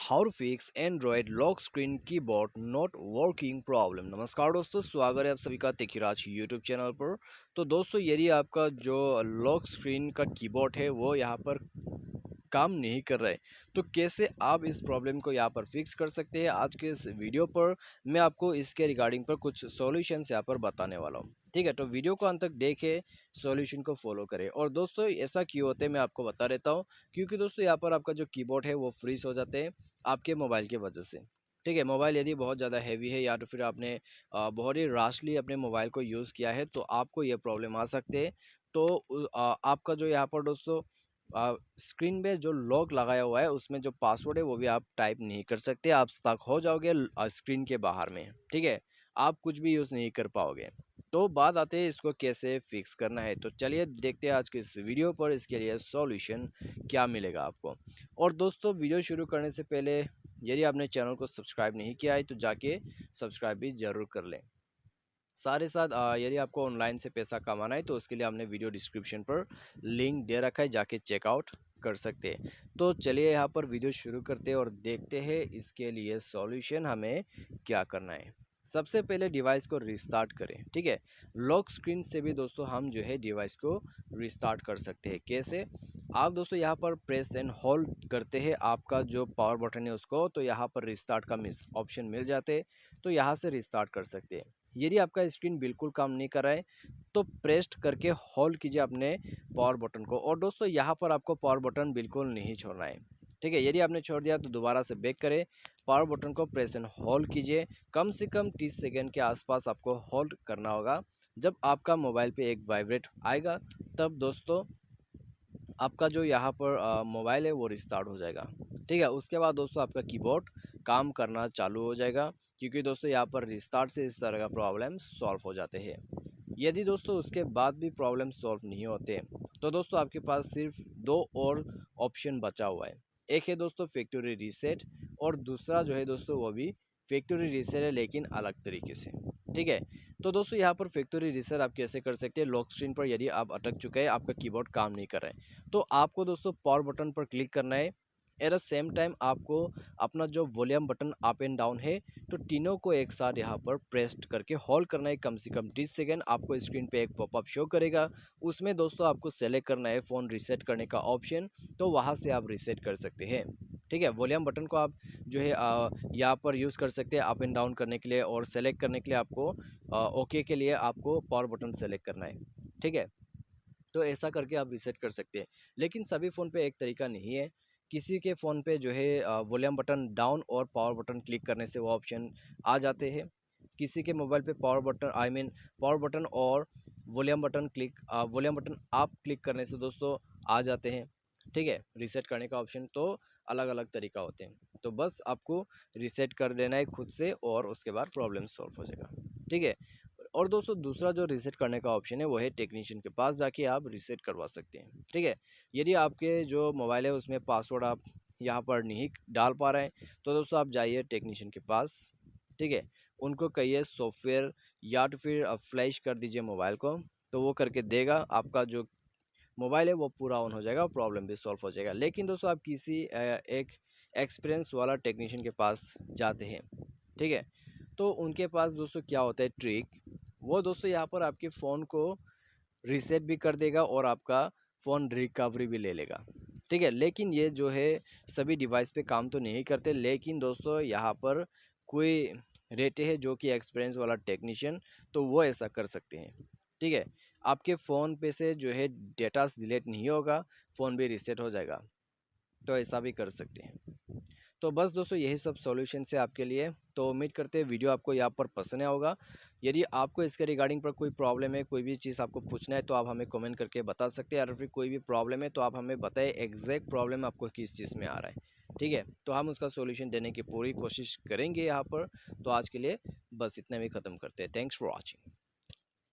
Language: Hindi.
How to fix Android lock screen keyboard not working problem. नमस्कार दोस्तों, स्वागत है आप सभी का तिखिराज यूट्यूब चैनल पर। तो दोस्तों, यदि आपका जो लॉक स्क्रीन का कीबोर्ड है वो यहाँ पर काम नहीं कर रहा है, तो कैसे आप इस प्रॉब्लम को यहाँ पर फिक्स कर सकते हैं। आज के इस वीडियो पर मैं आपको इसके रिगार्डिंग पर कुछ सॉल्यूशंस यहाँ पर बताने वाला हूँ। ठीक है, तो वीडियो को अंत तक देखें, सॉल्यूशन को फॉलो करें। और दोस्तों, ऐसा क्यों होता है मैं आपको बता देता हूँ। क्योंकि दोस्तों, यहाँ पर आपका जो कीबोर्ड है वो फ्रीज हो जाते हैं आपके मोबाइल की वजह से। ठीक है, मोबाइल यदि बहुत ज़्यादा हैवी है या तो फिर आपने बहुत ही राशली अपने मोबाइल को यूज़ किया है, तो आपको ये प्रॉब्लम आ सकते हैं। तो आपका जो यहाँ पर दोस्तों स्क्रीन में जो लॉक लगाया हुआ है उसमें जो पासवर्ड है वो भी आप टाइप नहीं कर सकते। आप स्टक हो जाओगे स्क्रीन के बाहर में। ठीक है, आप कुछ भी यूज़ नहीं कर पाओगे। तो बात आते हैं इसको कैसे फिक्स करना है। तो चलिए देखते हैं आज के इस वीडियो पर इसके लिए सॉल्यूशन क्या मिलेगा आपको। और दोस्तों, वीडियो शुरू करने से पहले यदि आपने चैनल को सब्सक्राइब नहीं किया है तो जाके सब्सक्राइब भी ज़रूर कर लें। साथ ही साथ यदि आपको ऑनलाइन से पैसा कमाना है तो उसके लिए हमने वीडियो डिस्क्रिप्शन पर लिंक दे रखा है, जाके चेकआउट कर सकते हैं। तो चलिए यहाँ पर वीडियो शुरू करते हैं और देखते हैं इसके लिए सॉल्यूशन हमें क्या करना है। सबसे पहले डिवाइस को रिस्टार्ट करें। ठीक है, लॉक स्क्रीन से भी दोस्तों हम जो है डिवाइस को रिस्टार्ट कर सकते हैं। कैसे? आप दोस्तों यहाँ पर प्रेस एंड होल्ड करते हैं आपका जो पावर बटन है उसको, तो यहाँ पर रिस्टार्ट का ऑप्शन मिल जाते हैं। तो यहाँ से रिस्टार्ट कर सकते हैं। यदि आपका स्क्रीन बिल्कुल काम नहीं कर रहा है तो प्रेस्ट करके होल्ड कीजिए अपने पावर बटन को। और दोस्तों, यहाँ पर आपको पावर बटन बिल्कुल नहीं छोड़ना है। ठीक है, यदि आपने छोड़ दिया तो दोबारा से बैक करें, पावर बटन को प्रेस एंड होल्ड कीजिए। कम से कम 30 सेकेंड के आसपास आपको होल्ड करना होगा। जब आपका मोबाइल पे एक वाइब्रेट आएगा तब दोस्तों आपका जो यहाँ पर मोबाइल है वो रिस्टार्ट हो जाएगा। ठीक है, उसके बाद दोस्तों आपका कीबोर्ड काम करना चालू हो जाएगा। क्योंकि दोस्तों यहाँ पर रिस्टार्ट से इस तरह का प्रॉब्लम सॉल्व हो जाते हैं। यदि दोस्तों उसके बाद भी प्रॉब्लम सॉल्व नहीं होते तो दोस्तों आपके पास सिर्फ दो और ऑप्शन बचा हुआ है। एक है दोस्तों फैक्ट्री रीसेट, और दूसरा जो है दोस्तों वो भी फैक्ट्री रीसेट है लेकिन अलग तरीके से। ठीक है, तो दोस्तों यहाँ पर फैक्ट्री रीसेट आप कैसे कर सकते हैं। लॉक स्क्रीन पर यदि आप अटक चुके हैं, आपका कीबोर्ड काम नहीं कर रहा है, तो आपको दोस्तों पावर बटन पर क्लिक करना है। एट द सेम टाइम आपको अपना जो volume button up and down है, तो तीनों को एक साथ यहाँ पर प्रेस करके होल्ड करना है कम से कम 30 सेकेंड। आपको स्क्रीन पे एक पॉपअप शो करेगा, उसमें दोस्तों आपको सेलेक्ट करना है फ़ोन रीसेट करने का ऑप्शन। तो वहाँ से आप रीसेट कर सकते हैं। ठीक है, वॉल्यूम बटन को आप जो है यहाँ पर यूज़ कर सकते हैं अप एंड डाउन करने के लिए, और सेलेक्ट करने के लिए आपको ओके के लिए आपको पावर बटन सेलेक्ट करना है। ठीक है, तो ऐसा करके आप रीसेट कर सकते हैं। लेकिन सभी फ़ोन पे एक तरीका नहीं है। किसी के फ़ोन पे जो है वॉल्यूम बटन डाउन और पावर बटन क्लिक करने से वो ऑप्शन आ जाते हैं। किसी के मोबाइल पे पावर बटन पावर बटन और वॉल्यूम बटन आप क्लिक करने से दोस्तों आ जाते हैं। ठीक है, रीसेट करने का ऑप्शन तो अलग अलग तरीका होते हैं। तो बस आपको रीसेट कर देना है खुद से और उसके बाद प्रॉब्लम सॉल्व हो जाएगा। ठीक है, और दोस्तों दूसरा जो रीसेट करने का ऑप्शन है वो है टेक्नीशियन के पास जाके आप रीसेट करवा सकते हैं। ठीक है, यदि आपके जो मोबाइल है उसमें पासवर्ड आप यहाँ पर नहीं डाल पा रहे हैं तो दोस्तों आप जाइए टेक्नीशियन के पास। ठीक है, उनको कहिए सॉफ्टवेयर या तो फिर फ्लैश कर दीजिए मोबाइल को, तो वो करके देगा। आपका जो मोबाइल है वो पूरा ऑन हो जाएगा और प्रॉब्लम भी सॉल्व हो जाएगा। लेकिन दोस्तों आप किसी एक एक्सपीरियंस वाला टेक्नीशियन के पास जाते हैं। ठीक है, तो उनके पास दोस्तों क्या होता है ट्रिक, वो दोस्तों यहाँ पर आपके फ़ोन को रीसेट भी कर देगा और आपका फ़ोन रिकवरी भी ले लेगा। ठीक है, लेकिन ये जो है सभी डिवाइस पे काम तो नहीं करते। लेकिन दोस्तों यहाँ पर कोई रहते हैं जो कि एक्सपीरियंस वाला टेक्नीशियन, तो वो ऐसा कर सकते हैं। ठीक है, आपके फ़ोन पे से जो है डेटा डिलीट नहीं होगा, फ़ोन भी रीसेट हो जाएगा। तो ऐसा भी कर सकते हैं। तो बस दोस्तों यही सब सॉल्यूशन है आपके लिए। तो उम्मीद करते हैं वीडियो आपको यहाँ पर पसंद आया होगा। यदि आपको इसके रिगार्डिंग पर कोई प्रॉब्लम है, कोई भी चीज़ आपको पूछना है, तो आप हमें कमेंट करके बता सकते हैं। या फिर कोई भी प्रॉब्लम है तो आप हमें बताएं एग्जैक्ट प्रॉब्लम आपको किस चीज़ में आ रहा है। ठीक है, तो हम उसका सॉल्यूशन देने की पूरी कोशिश करेंगे यहाँ पर। तो आज के लिए बस इतना भी ख़त्म करते हैं। Thanks for watching.